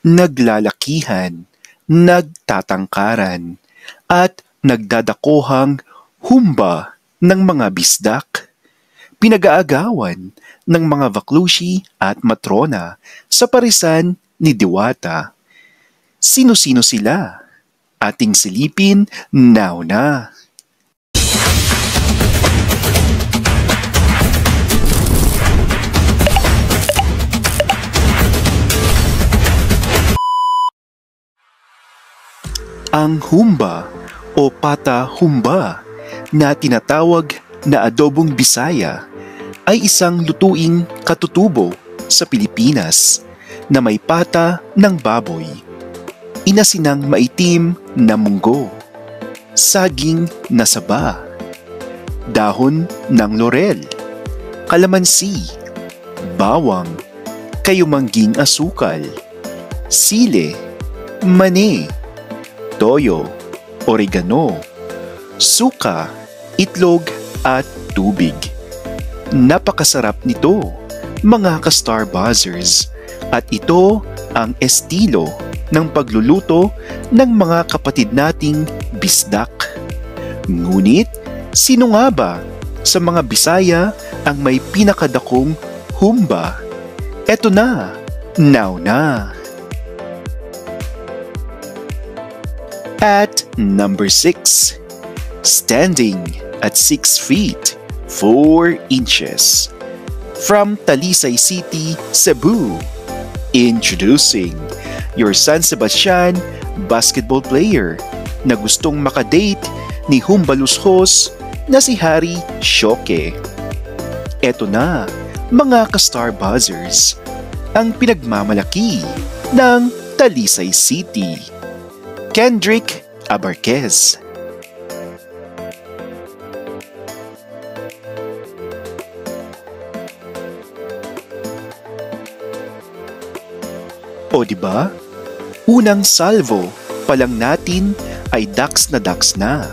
naglalakihan, nagtatangkaran, at nagdadakohang humba ng mga bisdak. Pinag-aagawan ng mga baklushi at matrona sa parisan ni Diwata. Sino-sino sila? Ating silipin now na. Ang humba o pata humba na tinatawag na adobong Bisaya ay isang lutuing katutubo sa Pilipinas na may pata ng baboy, inasinang maitim na munggo, saging na saba, dahon ng laurel, kalamansi, bawang, kayumangging asukal, sile, mani, toyo, oregano, suka, itlog at tubig. Napakasarap nito, mga ka-Star Buzzers, at ito ang estilo ng pagluluto ng mga kapatid nating bisdak. Ngunit, sino nga ba sa mga Bisaya ang may pinakadakong humba? Eto na, now na! At number 6, standing at 6 feet, 4 inches. From Talisay City, Cebu, introducing your San Sebastian basketball player na gustong makadate ni Humbalushos na si Harry Shoque. Eto na, mga ka-Star Buzzers, ang pinagmamalaki ng Talisay City. Kendrick Abarquez. O diba? Unang salvo pa lang natin ay ducks na.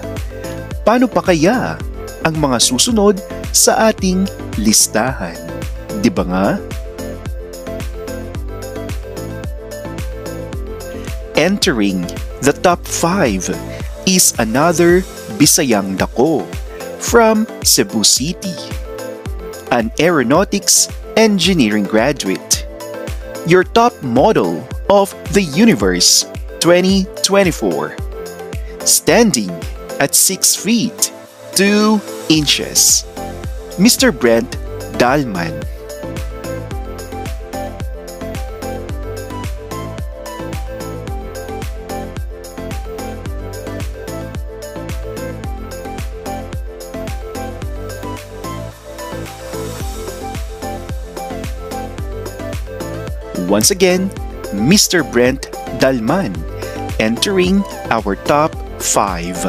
Paano pa kaya ang mga susunod sa ating listahan? Diba nga? Entering the top 5 is another Bisayang dako from Cebu City, an aeronautics engineering graduate. Your top model of the universe 2024, standing at 6 feet 2 inches, Mr. Brent Dalman. Once again, Mr. Brent Dalman entering our top 5.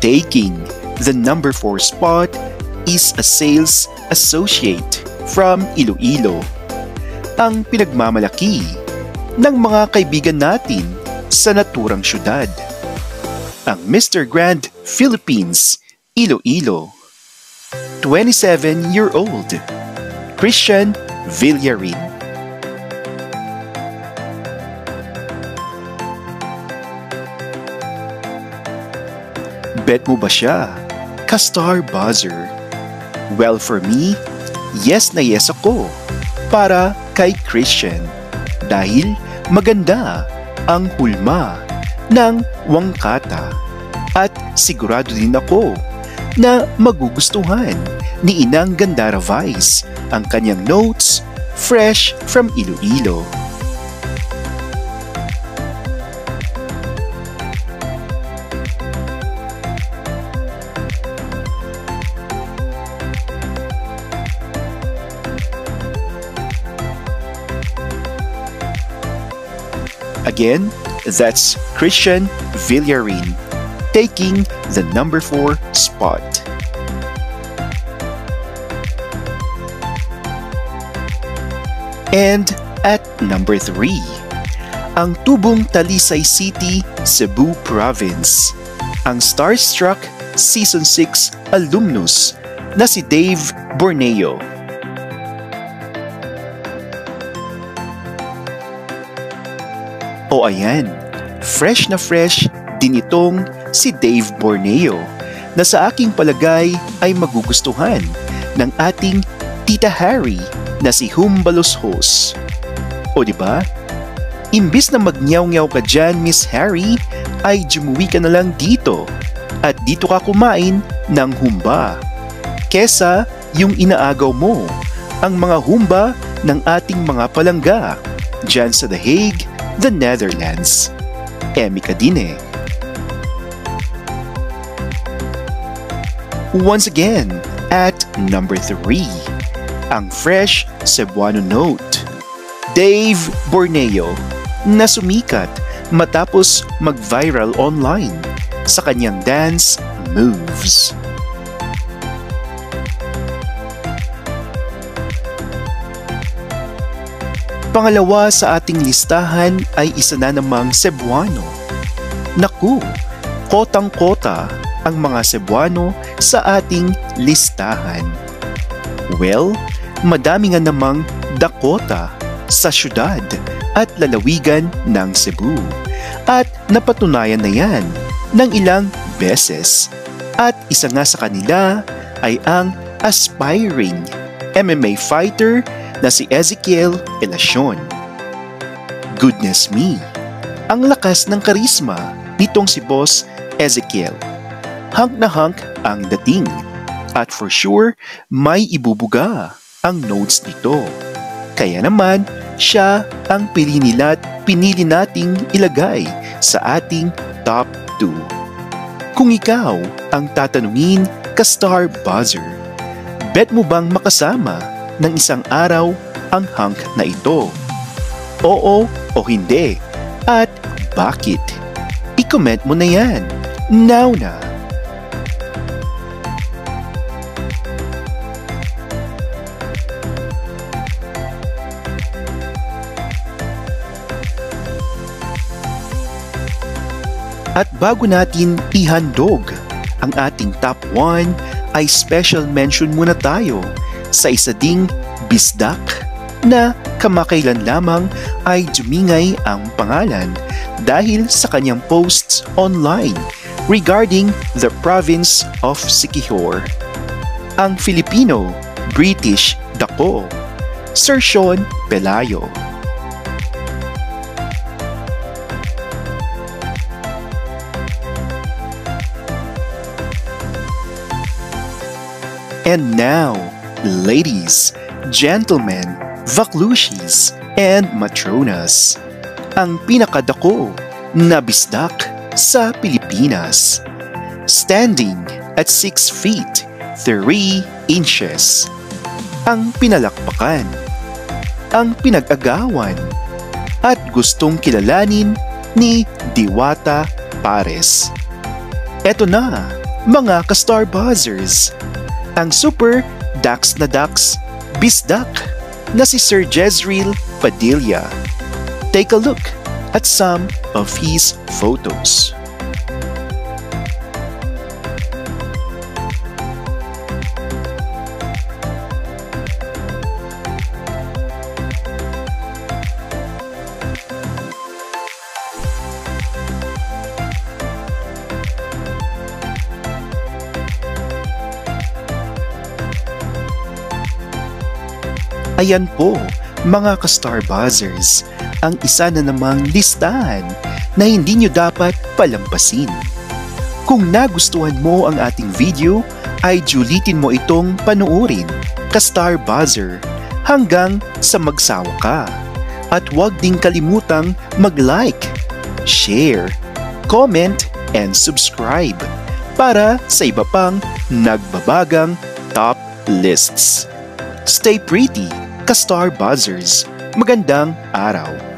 Taking the number 4 spot is a sales associate from Iloilo, ang pinagmamalaki ng mga kaibigan natin sa naturang syudad, ang Mr. Grand Philippines Iloilo. 27-year-old Christian Villarin. Bet mo ba siya, ka-Star Buzzer? Well, for me, yes na yes ako para kay Christian dahil maganda ang hulma ng wangkata at sigurado din ako na magugustuhan ni Inang Gandara Vice ang kanyang notes fresh from Iloilo. Again, that's Christian Villarin taking the number 4 spot. And at number 3, ang tubong Talisay City, Cebu Province, ang Starstruck Season 6 alumnus na si Dave Borneo. O ayan, fresh na fresh din itong si Dave Borneo na sa aking palagay ay magugustuhan ng ating Tita Harry na si Humbalos Hos. O diba? Imbis na magnyaw-nyaw ka dyan, Miss Harry, ay jumuwi ka na lang dito at dito ka kumain ng humba. Kesa yung inaagaw mo ang mga humba ng ating mga palangga dyan sa The Hague, the Netherlands. Emi ka din eh. Once again, at number 3, ang fresh Cebuano note. Dave Borneo na sumikat matapos mag-viral online sa kanyang dance moves. Pangalawa sa ating listahan ay isa na namang Cebuano. Naku, kotang-kota ang mga Cebuano sa ating listahan. Well, madami nga namang Dakota sa syudad at lalawigan ng Cebu. At napatunayan na yan ng ilang beses. At isa nga sa kanila ay ang aspiring MMA fighter na si Ezekiel Elacion. Goodness me, ang lakas ng karisma nitong si Boss Ezekiel. Hunk na hunk ang dating. At for sure, may ibubuga ang notes nito. Kaya naman, siya ang pinili nating ilagay sa ating top 2. Kung ikaw ang tatanungin ka-Star Buzzer, bet mo bang makasama ng isang araw ang hunk na ito? Oo o hindi? At bakit? I-comment mo na yan. Now na! At bago natin ihandog ang ating top 1, ay special mention muna tayo sa isa ding bisdak na kamakailan lamang ay dumingay ang pangalan dahil sa kanyang posts online regarding the province of Siquijor. Ang Filipino-British dako, Sir Sean Pelayo. And now, ladies, gentlemen, Vaklushis, and Matronas, ang pinakadako na bisdak sa Pilipinas. Standing at 6 feet, 3 inches. Ang pinalakpakan, ang pinag-agawan, at gustong kilalanin ni Diwata Pares. Eto na, mga ka-Star Buzzers, ang super Dax na Dax bisdak na si Sir Jezreel Padilla. Take a look at some of his photos. Ayan po, mga ka-Star Buzzers, ang isa na namang listahan na hindi nyo dapat palampasin. Kung nagustuhan mo ang ating video, ay julitin mo itong panuorin, ka-Star Buzzer, hanggang sa magsawa ka. At huwag ding kalimutang mag-like, share, comment, and subscribe para sa iba pang nagbabagang top lists. Stay pretty, ka-Star Buzzers. Magandang araw!